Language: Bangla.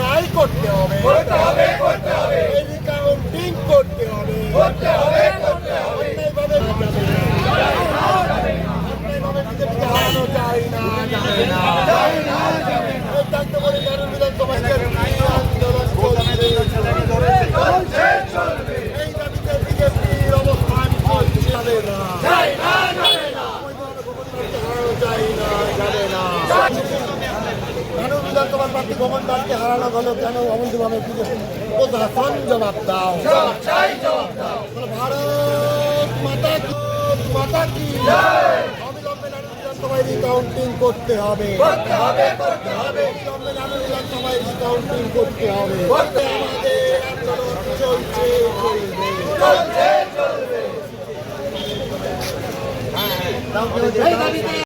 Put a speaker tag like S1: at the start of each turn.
S1: রায় করতে হবে, রিকাউন্টিং করতে হবে, অন্যায়ভাবে বিজেপিকে হারানো যায় না, যাবে না। এই ডাকতে বলে দারুণ বিধানসভা আন্দোলন চলবে, এই দাবিতে বিজেপির অবস্থান চলছে, যাবে না, হারানো যায় না, যাবে না। কেন বিধানসভার প্রার্থী ভবন দাসকে হারানো হলো, কেন অবৈধভাবে প্রশাসন জবাব দাও। ভারত মাতা কি, মাতা কি, অবিলম্বে নারী বিধানসভায় রিকাউন্টিং করতে হবে, অবিলম্বে নারী বিধানসভায় রিকাউন্টিং করতে হবে। আমাদের আন্দোলন চলছে, চলবে।